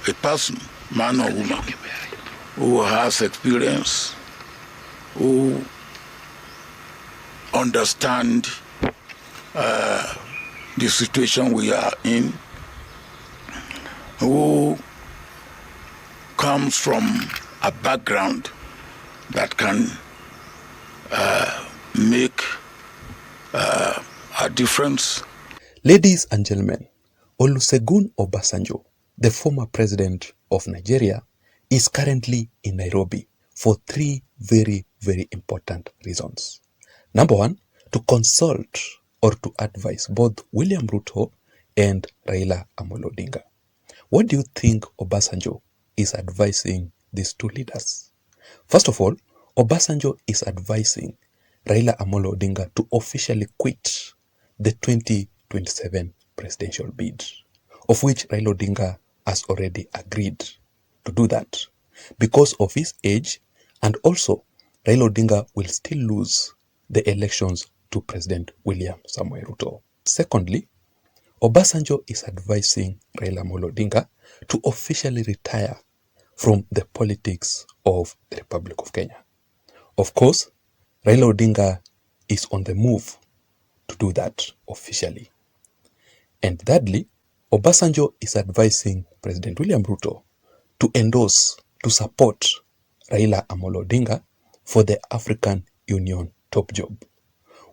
a person, man or woman, who has experience, who understand the situation we are in, who comes from a background that can make a difference. Ladies and gentlemen, Olusegun Obasanjo, the former president of Nigeria, is currently in Nairobi for three very, very important reasons. Number one, to consult or to advise both William Ruto and Raila Amolo Odinga. What do you think Obasanjo is advising these two leaders? First of all, Obasanjo is advising Raila Amolo Odinga to officially quit the 2027 presidential bid, of which Raila Odinga has already agreed to do that because of his age, and also Raila Odinga will still lose the elections to President William Samoei Ruto. Secondly, Obasanjo is advising Raila Amolo Odinga to officially retire from the politics of the Republic of Kenya. Of course, Raila Odinga is on the move to do that officially. And thirdly, Obasanjo is advising President William Ruto to endorse, to support Raila Amolo Odinga for the African Union top job.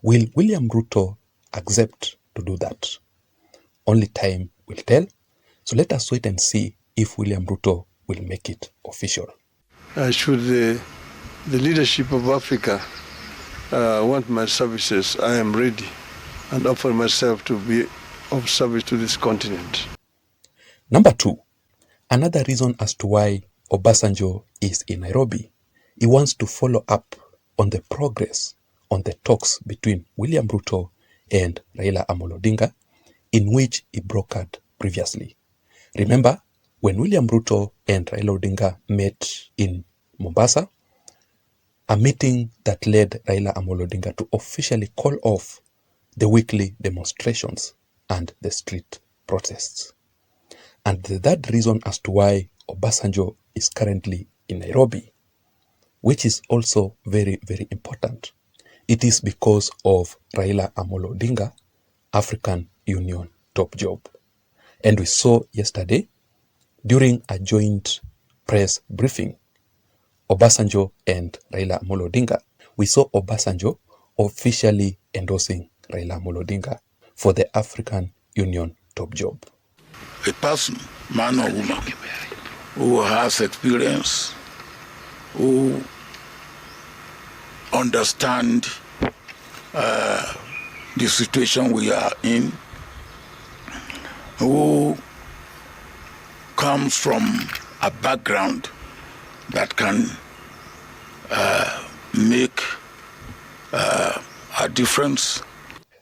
Will William Ruto accept to do that? Only time will tell. So let us wait and see if William Ruto will make it official. Should the leadership of Africa want my services, I am ready and offer myself to be of service to this continent. Number two, another reason as to why Obasanjo is in Nairobi, he wants to follow up on the progress on the talks between William Ruto and Raila Amolo Odinga, in which he brokered previously. Remember, when William Ruto and Raila Odinga met in Mombasa, a meeting that led Raila Amolo Odinga to officially call off the weekly demonstrations and the street protests. And the third reason as to why Obasanjo is currently in Nairobi, which is also very, very important, it is because of Raila Amolo Odinga, African Union top job. And we saw yesterday, during a joint press briefing, Obasanjo and Raila Amolo Odinga, we saw Obasanjo officially endorsing Raila Amolo Odinga for the African Union top job. A person, man or woman, who has experience, who understand the situation we are in, who comes from a background that can make a difference.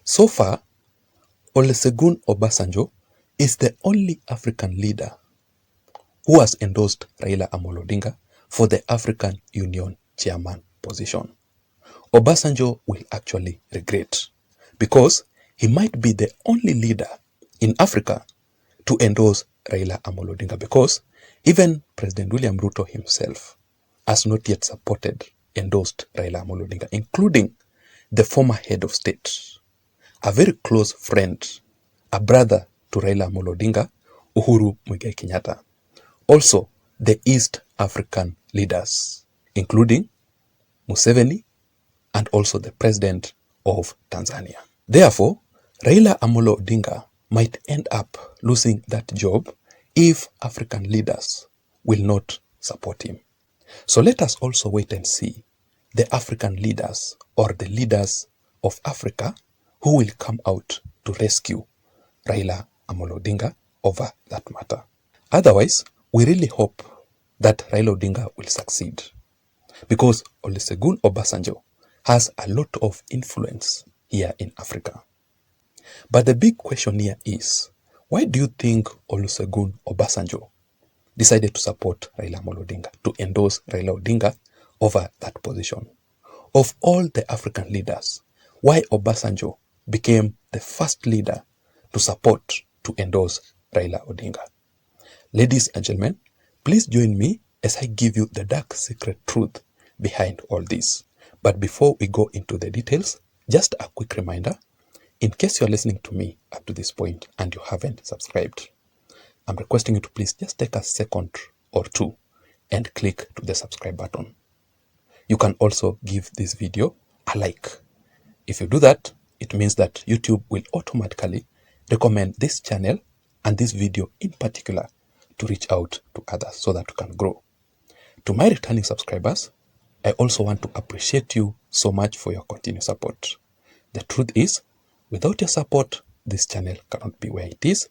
So far, Olusegun Obasanjo is the only African leader who has endorsed Raila Amolo Odinga for the African Union chairman position. Obasanjo will actually regret, because he might be the only leader in Africa to endorse Raila Amolo Odinga, because even President William Ruto himself has not yet endorsed Raila Amolo Odinga, including the former head of state, a very close friend, a brother to Raila Amolo Odinga, Uhuru Muigai Kenyatta. Also, the East African leaders, including Museveni and also the president of Tanzania. Therefore, Raila Amolo Odinga might end up losing that job if African leaders will not support him. So let us also wait and see the African leaders, or the leaders of Africa, who will come out to rescue Raila Amolo Odinga over that matter. Otherwise, we really hope that Raila Odinga will succeed, because Olusegun Obasanjo has a lot of influence here in Africa. But the big question here is, why do you think Olusegun Obasanjo decided to support Raila Amolo Odinga, to endorse Raila Odinga over that position? Of all the African leaders, why Obasanjo became the first leader to support, to endorse Raila Odinga? Ladies and gentlemen, please join me as I give you the dark secret truth behind all this. But before we go into the details, just a quick reminder, in case you're listening to me up to this point and you haven't subscribed, I'm requesting you to please just take a second or two and click to the subscribe button. You can also give this video a like. If you do that, it means that YouTube will automatically recommend this channel and this video in particular to reach out to others so that we can grow. To my returning subscribers, I also want to appreciate you so much for your continued support. The truth is, without your support, this channel cannot be where it is,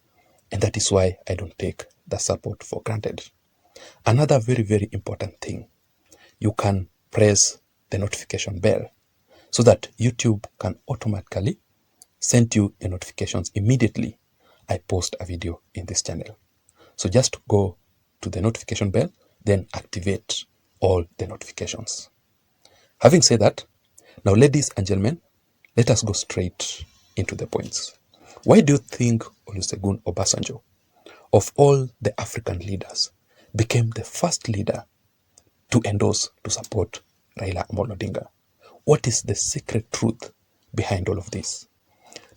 and that is why I don't take the support for granted. Another very, very important thing, you can press the notification bell so that YouTube can automatically send you a notifications immediately I post a video in this channel. So just go to the notification bell, then activate all the notifications. Having said that, now ladies and gentlemen, let us go straight into the points. Why do you think Olusegun Obasanjo, of all the African leaders, became the first leader to endorse, to support Raila Amolo Odinga? What is the secret truth behind all of this?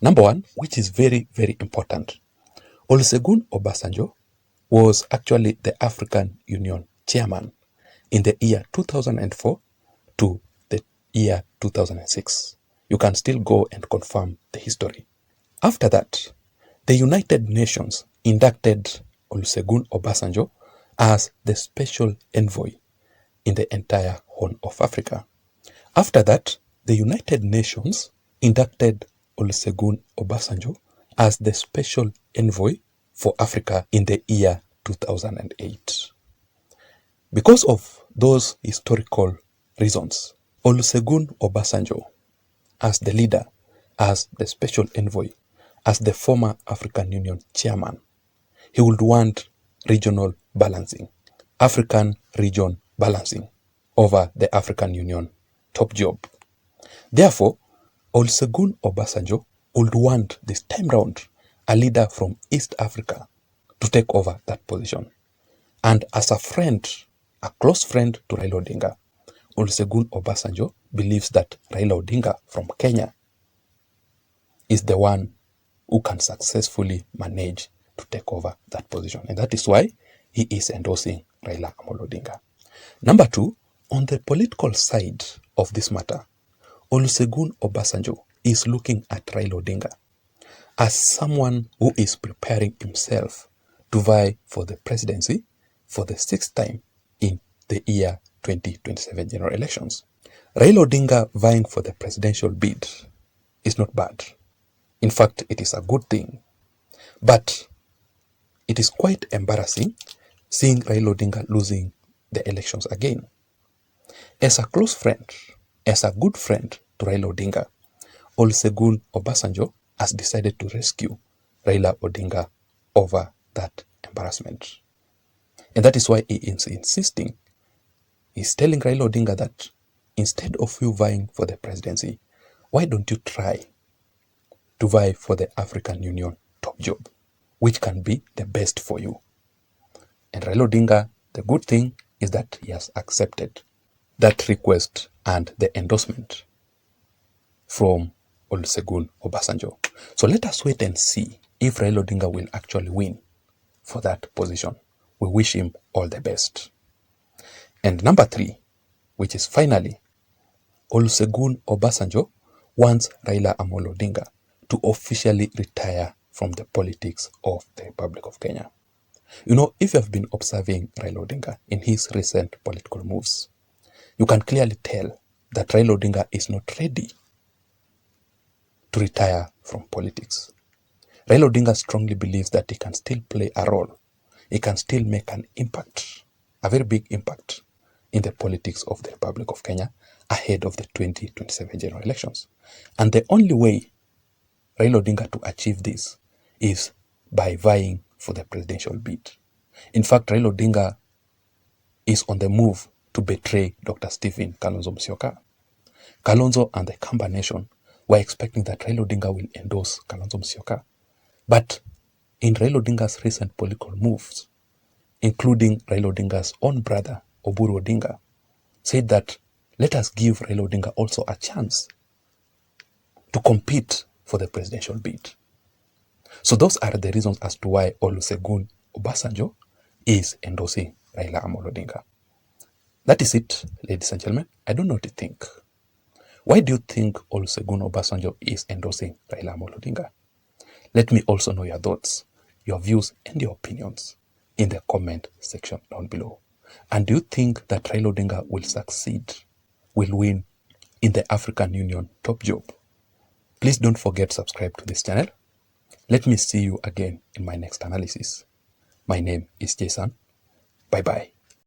Number one, which is very, very important, Olusegun Obasanjo was actually the African Union chairman in the year 2004 to the year 2006. You can still go and confirm the history. After that, the United Nations inducted Olusegun Obasanjo as the special envoy in the entire Horn of Africa. After that, the United Nations inducted Olusegun Obasanjo as the special envoy for Africa in the year 2008. Because of those historical reasons, Olusegun Obasanjo, as the leader, as the special envoy, as the former African Union chairman, he would want regional balancing, African region balancing over the African Union top job. Therefore, Olusegun Obasanjo would want this time round a leader from East Africa to take over that position. And as a friend, a close friend to Raila Odinga, Olusegun Obasanjo believes that Raila Odinga from Kenya is the one who can successfully manage to take over that position. And that is why he is endorsing Raila Amolo Odinga. Number two, on the political side of this matter, Olusegun Obasanjo is looking at Raila Odinga as someone who is preparing himself to vie for the presidency for the sixth time in the year 2027 general elections. Raila Odinga vying for the presidential bid is not bad. In fact, it is a good thing. But it is quite embarrassing seeing Raila Odinga losing the elections again. As a close friend, as a good friend to Raila Odinga, Olusegun Obasanjo has decided to rescue Raila Odinga over that embarrassment. And that is why he is insisting. He's telling Raila Odinga that instead of you vying for the presidency, why don't you try to vie for the African Union top job, which can be the best for you? And Raila Odinga, the good thing is that he has accepted that request and the endorsement from Olusegun Obasanjo. So let us wait and see if Raila Odinga will actually win for that position. We wish him all the best. And number three, which is finally, Olusegun Obasanjo wants Raila Amolo Odinga to officially retire from the politics of the Republic of Kenya. You know, if you have been observing Raila Odinga in his recent political moves, you can clearly tell that Raila Odinga is not ready to retire from politics. Raila Odinga strongly believes that he can still play a role. He can still make an impact, a very big impact in the politics of the Republic of Kenya ahead of the 2027 general elections. And the only way Raila Odinga to achieve this is by vying for the presidential bid. In fact, Raila Odinga is on the move to betray Dr. Stephen Kalonzo Musyoka. Kalonzo and the Kamba Nation were expecting that Raila Odinga will endorse Kalonzo Musyoka. But in Raila Odinga's recent political moves, including Raila Odinga's own brother, Oburu Odinga, said that let us give Raila Odinga also a chance to compete for the presidential bid. So those are the reasons as to why Olusegun Obasanjo is endorsing Raila Amolo Odinga. That is it, ladies and gentlemen. I don't know what you think. Why do you think Olusegun Obasanjo is endorsing Raila Amolo Odinga? Let me also know your thoughts, your views and your opinions in the comment section down below. And do you think that Raila Odinga will succeed, will win in the African Union top job? Please don't forget to subscribe to this channel. Let me see you again in my next analysis. My name is Jason. Bye-bye.